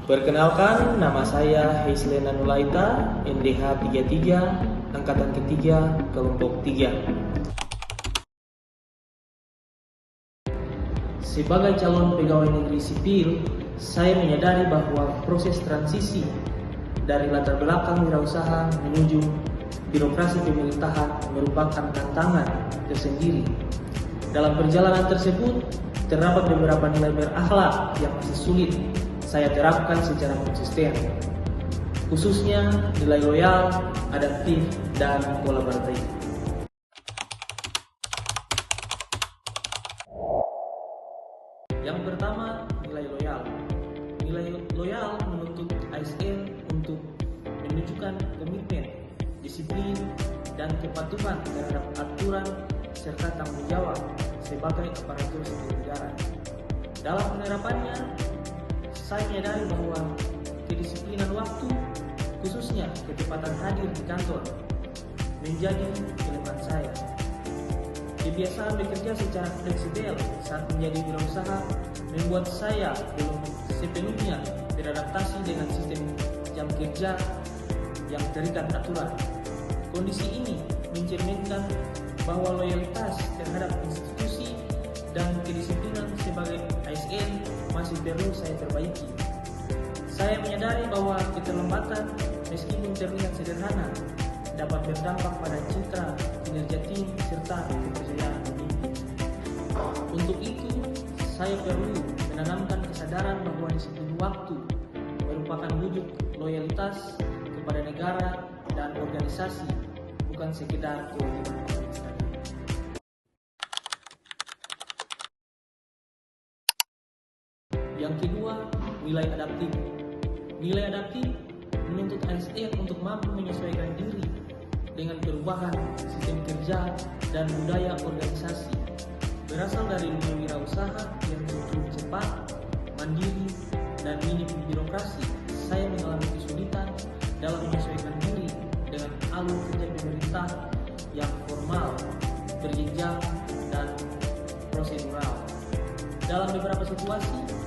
Perkenalkan, nama saya Heislena Nulaita, NDH 33, Angkatan ketiga, Kelompok 3. Sebagai calon pegawai negeri sipil, saya menyadari bahwa proses transisi dari latar belakang wirausaha menuju birokrasi pemerintahan merupakan tantangan tersendiri. Dalam perjalanan tersebut, terdapat beberapa nilai berakhlak yang masih sulit saya terapkan secara konsisten, khususnya nilai loyal, adaptif, dan kolaboratif. Yang pertama, nilai loyal. Nilai loyal menuntut ASN untuk menunjukkan komitmen, disiplin, dan kepatuhan terhadap aturan serta tanggung jawab sebagai aparatur sipil negara. Dalam penerapannya, saya menyadari bahwa kedisiplinan waktu, khususnya ketepatan hadir di kantor, menjadi kelemahan saya. Kebiasaan bekerja secara fleksibel saat menjadi wirausaha membuat saya belum sepenuhnya beradaptasi dengan sistem jam kerja yang terikat aturan. Kondisi ini mencerminkan bahwa loyalitas terhadap institusi dan kedisiplinan sebagai ASN masih perlu saya perbaiki. Saya menyadari bahwa keterlambatan, meskipun terlihat sederhana, dapat berdampak pada citra, kinerja tim, serta kepercayaan pemimpin. Untuk itu, saya perlu menanamkan kesadaran bahwa disiplin waktu merupakan wujud loyalitas kepada negara dan organisasi, bukan sekedar kewajiban administratif. Yang kedua, nilai adaptif. Nilai adaptif menuntut ASN untuk mampu menyesuaikan diri dengan perubahan sistem kerja dan budaya organisasi. Berasal dari dunia wirausaha yang cenderung cepat, mandiri, dan minim birokrasi, saya mengalami kesulitan dalam menyesuaikan diri dengan alur kerja pemerintah yang formal, berjenjang, dan prosedural. Dalam beberapa situasi,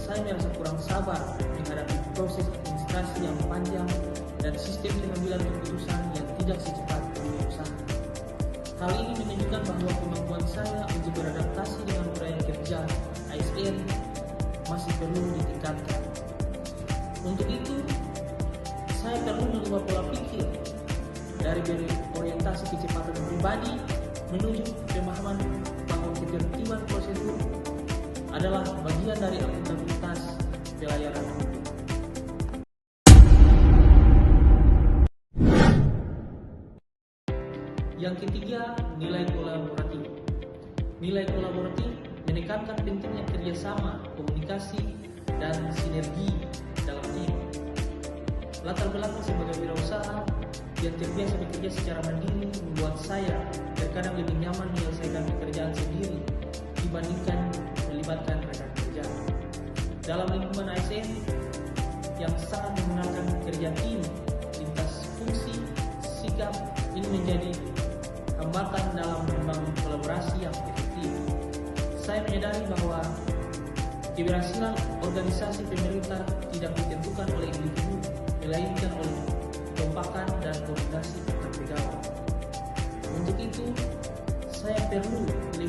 saya merasa kurang sabar menghadapi proses administrasi yang panjang dan sistem pengambilan keputusan yang tidak secepat dunia usaha. Hal ini menunjukkan bahwa kemampuan saya untuk beradaptasi dengan budaya kerja ASN masih perlu ditingkatkan. Untuk itu, saya perlu mengubah pola pikir dari orientasi kecepatan pribadi menuju pemahaman bahwa ketertiban prosedur adalah bagian dari akuntabilitas pelayanan publik. Yang ketiga, nilai kolaboratif. Nilai kolaboratif menekankan pentingnya kerjasama, komunikasi, dan sinergi dalam tim. Latar belakang sebagai wirausaha yang terbiasa bekerja secara mandiri membuat saya terkadang lebih nyaman menyelesaikan pekerjaan sendiri dibandingkan melibatkan rekan kerja. Dalam lingkungan ASN yang sangat menggunakan kerja tim, lintas fungsi, sikap ini menjadi hambatan dalam membangun kolaborasi yang efektif. Saya menyadari bahwa keberhasilan organisasi pemerintah tidak ditentukan oleh individu, melainkan oleh kekompakan dan koordinasi antar pegawai. Untuk itu, saya perlu lebih